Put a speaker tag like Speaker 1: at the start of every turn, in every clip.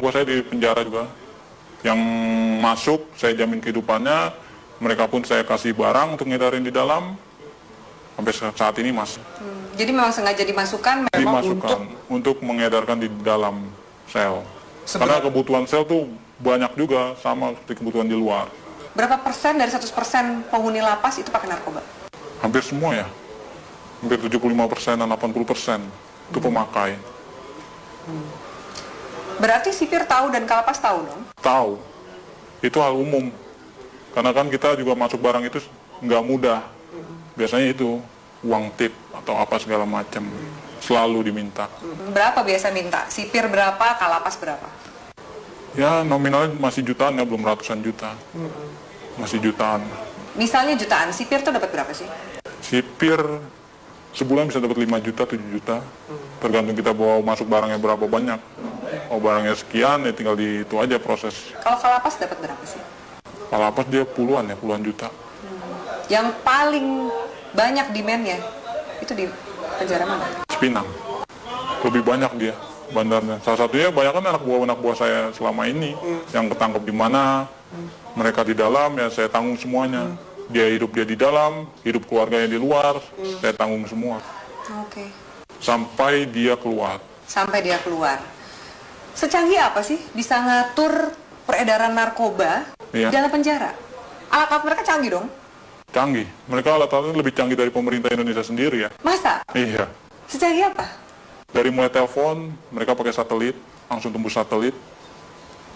Speaker 1: Buat saya di penjara juga. Yang masuk, saya jamin kehidupannya. Mereka pun saya kasih barang untuk ngedarin di dalam. Sampai saat ini masih.
Speaker 2: Jadi memang sengaja dimasukkan memang
Speaker 1: Dimasukkan untuk mengedarkan di dalam sel. Karena kebutuhan sel tuh banyak juga, sama seperti kebutuhan di luar.
Speaker 2: Berapa persen dari 100% penghuni lapas itu pakai narkoba?
Speaker 1: Hampir semua ya. Hampir 75% dan 80% itu pemakai.
Speaker 2: Berarti sipir tahu dan kalapas tahu dong?
Speaker 1: Tahu. Itu hal umum. Karena kan kita juga masuk barang itu nggak mudah. Biasanya itu uang tip atau apa segala macam. Selalu diminta.
Speaker 2: Berapa biasa minta? Sipir berapa, kalapas berapa?
Speaker 1: Ya nominalnya masih jutaan ya, belum ratusan juta. Masih jutaan.
Speaker 2: Misalnya jutaan, sipir tuh dapat berapa sih?
Speaker 1: Sipir sebulan bisa dapat 5 juta, 7 juta. Tergantung kita bawa masuk barangnya berapa banyak. Oh barangnya sekian, ya tinggal di itu aja proses.
Speaker 2: Kalau kalapas dapat berapa sih?
Speaker 1: Kalapas dia puluhan juta.
Speaker 2: Yang paling banyak demand-nya itu di penjara mana?
Speaker 1: Cipinang. Lebih banyak dia bandarnya. Salah satunya banyak kan anak buah saya selama ini yang ketangkep di mana, mereka di dalam ya saya tanggung semuanya. Dia di dalam, hidup keluarganya di luar, saya tanggung semua.
Speaker 2: Oke.
Speaker 1: Sampai dia keluar.
Speaker 2: Sampai dia keluar. Secanggih apa sih bisa ngatur peredaran narkoba di dalam penjara? Alat-alat mereka canggih dong?
Speaker 1: Canggih. Mereka alat-alatnya lebih canggih dari pemerintah Indonesia sendiri ya.
Speaker 2: Masa?
Speaker 1: Iya.
Speaker 2: Secanggih apa?
Speaker 1: Dari mulai telepon, mereka pakai satelit, langsung tembus satelit.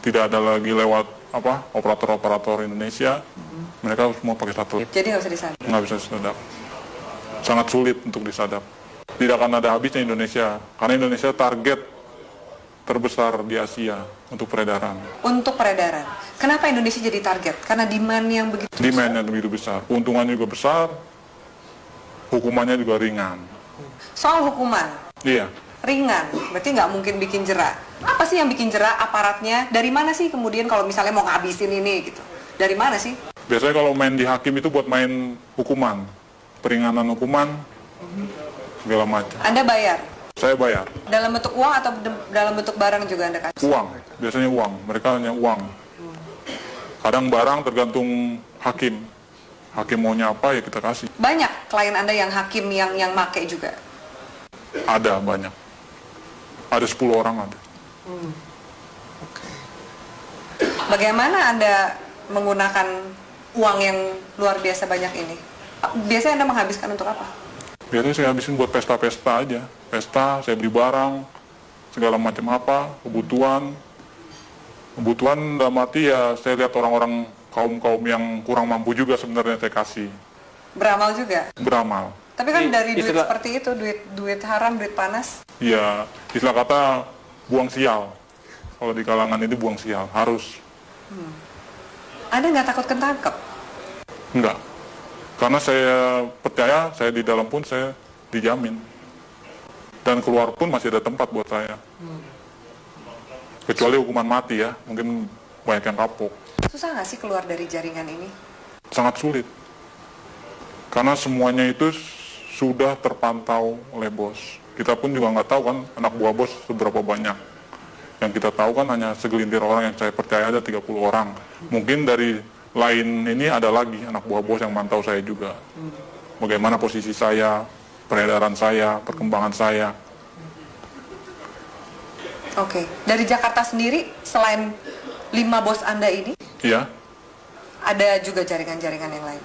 Speaker 1: Tidak ada lagi lewat operator-operator Indonesia. Mereka semua pakai satelit.
Speaker 2: Jadi nggak bisa disadap?
Speaker 1: Nggak bisa disadap. Sangat sulit untuk disadap. Tidak akan ada habisnya Indonesia. Karena Indonesia target terbesar di Asia untuk peredaran.
Speaker 2: Untuk peredaran. Kenapa Indonesia jadi target? Karena demand yang begitu besar?
Speaker 1: Demand yang begitu besar. Keuntungannya juga besar. Hukumannya juga ringan.
Speaker 2: Soal hukuman?
Speaker 1: Iya.
Speaker 2: Ringan, berarti nggak mungkin bikin jera. Apa sih yang bikin jera? Aparatnya? Dari mana sih kemudian kalau misalnya mau ngabisin ini gitu? Dari mana sih?
Speaker 1: Biasanya kalau main di hakim itu buat main hukuman. Peringanan hukuman, segala macam.
Speaker 2: Anda bayar?
Speaker 1: Saya bayar.
Speaker 2: Dalam bentuk uang atau dalam bentuk barang juga Anda kasih?
Speaker 1: Uang, biasanya uang. Mereka hanya uang. Kadang barang tergantung hakim. Hakim maunya apa ya kita kasih.
Speaker 2: Banyak klien Anda yang hakim yang make juga?
Speaker 1: Ada banyak. Ada 10 orang ada.
Speaker 2: Bagaimana Anda menggunakan uang yang luar biasa banyak ini? Biasanya Anda menghabiskan untuk apa?
Speaker 1: Biasanya saya habisin buat pesta-pesta aja. Pesta, saya beli barang, segala macam apa, kebutuhan. Kebutuhan dalam arti ya saya lihat orang-orang kaum-kaum yang kurang mampu juga sebenarnya saya kasih.
Speaker 2: Beramal juga?
Speaker 1: Beramal.
Speaker 2: Tapi kan dari duit seperti itu, duit haram, duit panas.
Speaker 1: Ya, istilah kata buang sial. Kalau di kalangan ini buang sial, harus.
Speaker 2: Anda nggak takut ketangkep?
Speaker 1: Enggak. Karena saya percaya, saya di dalam pun saya dijamin. Dan keluar pun masih ada tempat buat saya. Kecuali hukuman mati ya, mungkin banyak yang kapok.
Speaker 2: Susah nggak sih keluar dari jaringan ini?
Speaker 1: Sangat sulit. Karena semuanya itu sudah terpantau oleh bos. Kita pun juga nggak tahu kan anak buah bos seberapa banyak. Yang kita tahu kan hanya segelintir orang yang saya percaya ada 30 orang. Mungkin dari lain ini ada lagi anak buah bos yang mantau saya juga. Bagaimana posisi saya, peredaran saya, perkembangan saya.
Speaker 2: Oke. Dari Jakarta sendiri, selain 5 bos Anda ini,
Speaker 1: Iya,
Speaker 2: ada juga jaringan-jaringan yang lain?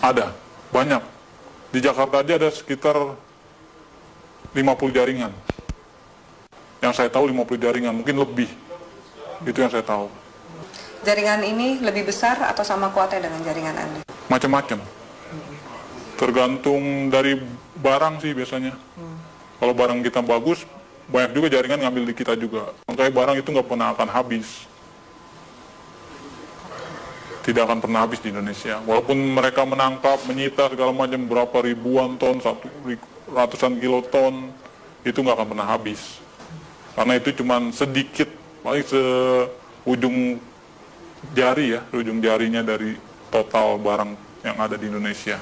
Speaker 1: ada. Banyak. Di Jakarta aja ada sekitar 50 jaringan. Yang saya tahu 50 jaringan, mungkin lebih. Itu yang saya tahu.
Speaker 2: Jaringan ini lebih besar atau sama kuatnya dengan jaringan Anda?
Speaker 1: Macam-macam. Tergantung dari barang sih biasanya. Kalau barang kita bagus, banyak juga jaringan ngambil di kita juga. Makanya barang itu nggak pernah akan habis. Tidak akan pernah habis di Indonesia. Walaupun mereka menangkap, menyita segala macam berapa ribuan ton, ratusan kiloton, itu nggak akan pernah habis. Karena itu cuma sedikit, paling seujung jari ya, ujung jarinya dari total barang yang ada di Indonesia.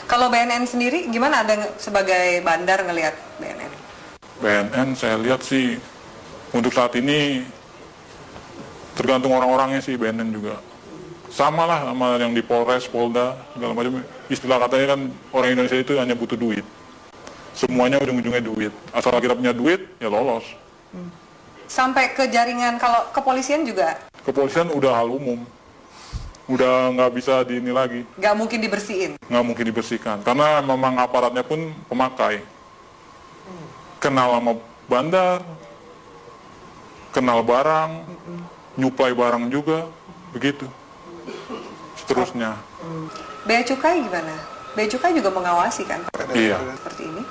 Speaker 2: Kalau BNN sendiri, gimana Anda sebagai bandar ngelihat BNN?
Speaker 1: BNN saya lihat sih Untuk saat ini tergantung orang-orangnya sih, BNN juga. Sama lah sama yang di Polres, Polda, segala macam. Istilah katanya kan orang Indonesia itu hanya butuh duit. Semuanya ujung-ujungnya duit. Asal kita punya duit, ya lolos.
Speaker 2: Sampai ke jaringan, kalau kepolisian juga
Speaker 1: Kepolisian udah hal umum. Udah nggak bisa ini lagi.
Speaker 2: nggak mungkin dibersihin.
Speaker 1: Nggak mungkin dibersihkan. Karena memang aparatnya pun pemakai. Kenal sama bandar, kenal barang, nyuplai barang juga, begitu. Seterusnya.
Speaker 2: Bea Cukai gimana? Bea Cukai juga mengawasi kan
Speaker 1: Iya.
Speaker 2: seperti ini.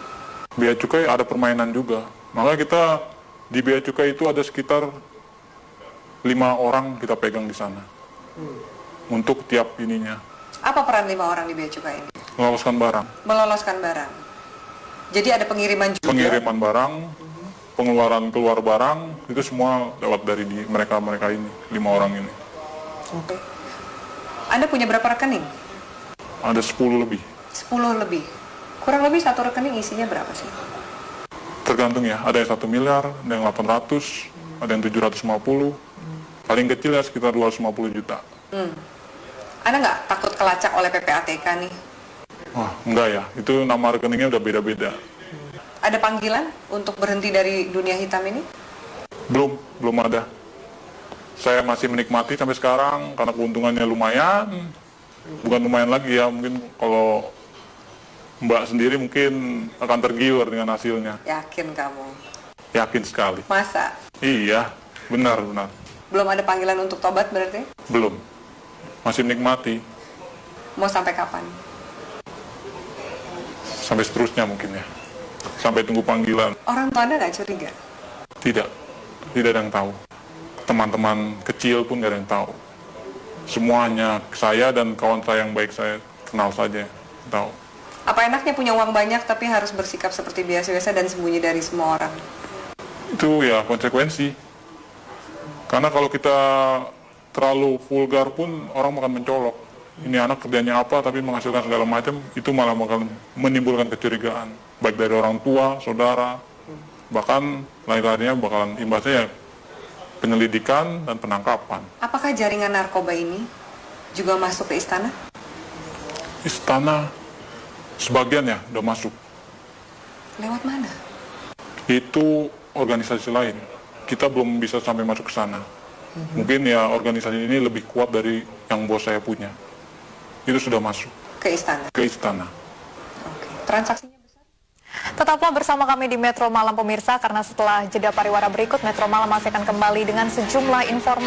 Speaker 1: Bea Cukai ada permainan juga. Maka kita di Bea Cukai itu ada sekitar 5 orang kita pegang di sana. Untuk tiap ininya.
Speaker 2: Apa peran 5 orang di Bea Cukai ini?
Speaker 1: Meloloskan barang.
Speaker 2: Meloloskan barang. Jadi ada pengiriman juga.
Speaker 1: Pengiriman barang, pengeluaran keluar barang, itu semua lewat dari mereka ini, 5 orang ini.
Speaker 2: Oke. Anda punya berapa rekening?
Speaker 1: Ada 10 lebih.
Speaker 2: 10 lebih. Kurang lebih satu rekening isinya berapa sih?
Speaker 1: Tergantung ya, ada yang 1 miliar, ada yang 800, ada yang 750. Paling kecil ya sekitar 250 juta.
Speaker 2: Anda nggak takut kelacak oleh PPATK nih?
Speaker 1: Wah, enggak ya, itu nama rekeningnya udah beda-beda.
Speaker 2: Ada panggilan untuk berhenti dari dunia hitam ini?
Speaker 1: Belum ada. Saya masih menikmati sampai sekarang karena keuntungannya lumayan. Bukan lumayan lagi ya, mungkin kalau Mbak sendiri mungkin akan tergiur dengan hasilnya.
Speaker 2: Yakin kamu?
Speaker 1: Yakin sekali.
Speaker 2: Masa?
Speaker 1: Iya, benar.
Speaker 2: Belum ada panggilan untuk tobat berarti?
Speaker 1: Belum. Masih menikmati.
Speaker 2: Mau sampai kapan?
Speaker 1: Sampai seterusnya mungkin ya. Sampai tunggu panggilan.
Speaker 2: Orang tua Anda nggak curiga?
Speaker 1: Tidak ada yang tahu. Teman-teman kecil pun nggak ada yang tahu. Semuanya saya dan kawan saya yang baik saya kenal saja tahu.
Speaker 2: Apa enaknya punya uang banyak tapi harus bersikap seperti biasa-biasa dan sembunyi dari semua orang?
Speaker 1: Itu ya konsekuensi. Karena kalau kita terlalu vulgar pun orang akan mencolok. Ini anak kerjanya apa tapi menghasilkan segala macam, itu malah bakal menimbulkan kecurigaan. Baik dari orang tua, saudara, bahkan lain-lainnya bakalan imbasnya ya penyelidikan dan penangkapan.
Speaker 2: Apakah jaringan narkoba ini juga masuk ke istana?
Speaker 1: Istana sebagian ya udah masuk.
Speaker 2: Lewat mana?
Speaker 1: Itu organisasi lain. Kita belum bisa sampai masuk ke sana. Mungkin ya organisasi ini lebih kuat dari yang bos saya punya. Itu sudah masuk
Speaker 2: Ke istana?
Speaker 1: ke istana.
Speaker 2: Oke. Transaksinya besar?
Speaker 3: Tetaplah bersama kami di Metro Malam pemirsa, karena setelah jeda pariwara berikut, Metro Malam masih akan kembali dengan sejumlah informasi.